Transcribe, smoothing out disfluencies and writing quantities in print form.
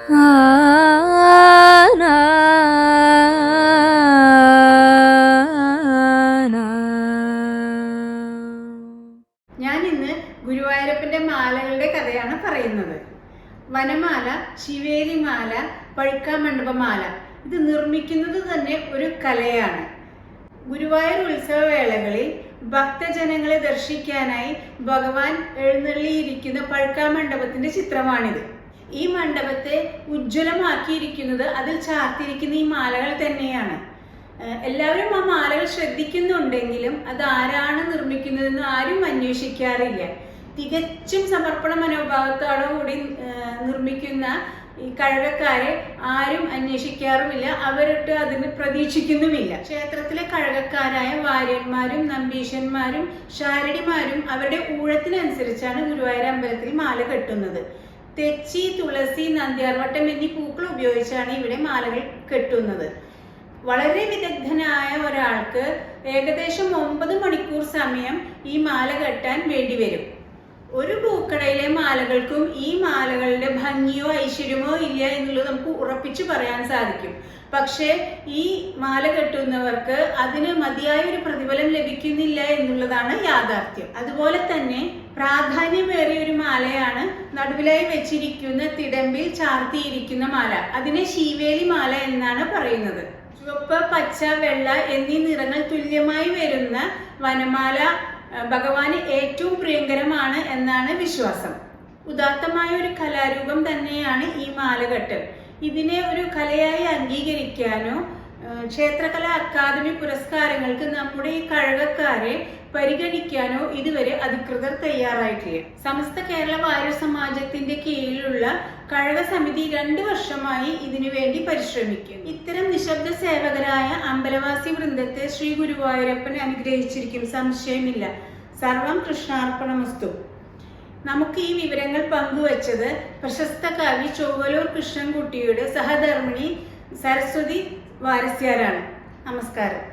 ഞാനിന്ന് ഗുരുവായൂരപ്പന്റെ മാലകളുടെ കഥയാണ് പറയുന്നത്. വനമാല, ശിവേലിമാല, പഴുക്കാമണ്ഡപമാല ഇത് നിർമ്മിക്കുന്നത് തന്നെ ഒരു കലയാണ്. ഗുരുവായൂർ ഉത്സവവേളകളിൽ ഭക്തജനങ്ങളെ ദർശിക്കാനായി ഭഗവാൻ എഴുന്നള്ളിയിരിക്കുന്ന പഴുക്കാമണ്ഡപത്തിന്റെ ചിത്രമാണിത്. ഈ മണ്ഡപത്തെ ഉജ്ജ്വലമാക്കിയിരിക്കുന്നത് അതിൽ ചാർത്തിരിക്കുന്ന ഈ മാലകൾ തന്നെയാണ്. എല്ലാവരും ആ മാലകൾ ശ്രദ്ധിക്കുന്നുണ്ടെങ്കിലും അത് ആരാണ് നിർമ്മിക്കുന്നതെന്ന് ആരും അന്വേഷിക്കാറില്ല. തികച്ചും സമർപ്പണ മനോഭാവത്തോടുകൂടി നിർമ്മിക്കുന്ന ഈ കഴകക്കാരെ ആരും അന്വേഷിക്കാറുമില്ല, അവരൊട്ട് അതിന് പ്രതീക്ഷിക്കുന്നുമില്ല. ക്ഷേത്രത്തിലെ കഴകക്കാരായ വാര്യന്മാരും നമ്പീശന്മാരും ശാരടിമാരും അവരുടെ ഊഴത്തിനനുസരിച്ചാണ് ഗുരുവായൂർ അമ്പലത്തിൽ മാല കെട്ടുന്നത്. തെച്ചി, തുളസി, നന്ദ്യാർവട്ടം എന്നീ പൂക്കൾ ഉപയോഗിച്ചാണ് ഇവിടെ മാലകൾ കെട്ടുന്നത്. വളരെ വിദഗ്ധനായ ഒരാൾക്ക് ഏകദേശം 9 മണിക്കൂർ സമയം ഈ മാല കെട്ടാൻ വേണ്ടിവരും. ഒരു പൂക്കടയിലെ മാലകൾക്കും ഈ മാലകളുടെ ഭംഗിയോ ഐശ്വര്യമോ ഇല്ല എന്നുള്ളത് നമുക്ക് ഉറപ്പിച്ചു പറയാൻ സാധിക്കും. പക്ഷേ ഈ മാല കെട്ടുന്നവർക്ക് അതിന് മതിയായ ഒരു പ്രതിഫലം ലഭിക്കുന്നില്ല എന്നുള്ളതാണ് യാഥാർത്ഥ്യം. അതുപോലെ തന്നെ പ്രാധാന്യമേറിയ ഒരു മാലയാണ് നടുവിലായി വെച്ചിരിക്കുന്ന തിടമ്പിൽ ചാർത്തിയിരിക്കുന്ന മാല. അതിനെ ശീവേലി മാല എന്നാണ് പറയുന്നത്. ചുവപ്പ്, പച്ച, വെള്ള എന്നീ നിറങ്ങൾ തുല്യമായി വരുന്ന വനമാല ഭഗവാന് ഏറ്റവും പ്രിയങ്കരമാണ് എന്നാണ് വിശ്വാസം. ഉദാത്തമായ ഒരു കലാരൂപം തന്നെയാണ് ഈ മാലകെട്ട്. ഇതിനെ ഒരു കലയായി അംഗീകരിക്കാനോ ക്ഷേത്രകലാ അക്കാദമി പുരസ്കാരങ്ങൾക്ക് നമ്മുടെ ഈ കഴകക്കാരെ പരിഗണിക്കാനോ ഇതുവരെ അധികൃതർ തയ്യാറായിട്ടില്ല. സമസ്ത കേരള വാര്യർ സമാജത്തിന്റെ കീഴിലുള്ള കഴക സമിതി 2 വർഷമായി ഇതിനു വേണ്ടി പരിശ്രമിക്കും. ഇത്തരം നിശബ്ദ സേവകരായ അമ്പലവാസി വൃന്ദത്തെ ശ്രീ ഗുരുവായൂരപ്പൻ അനുഗ്രഹിച്ചിരിക്കും, സംശയമില്ല. സർവം കൃഷ്ണാർപ്പണമസ്തു. നമുക്ക് ഈ വിവരങ്ങൾ പങ്കുവച്ചത് പ്രശസ്ത കവി ചൊവ്വലൂർ കൃഷ്ണൻകുട്ടിയുടെ സഹധർമ്മിണി സരസ്വതി വാരസ്യാരാണ്. നമസ്കാരം.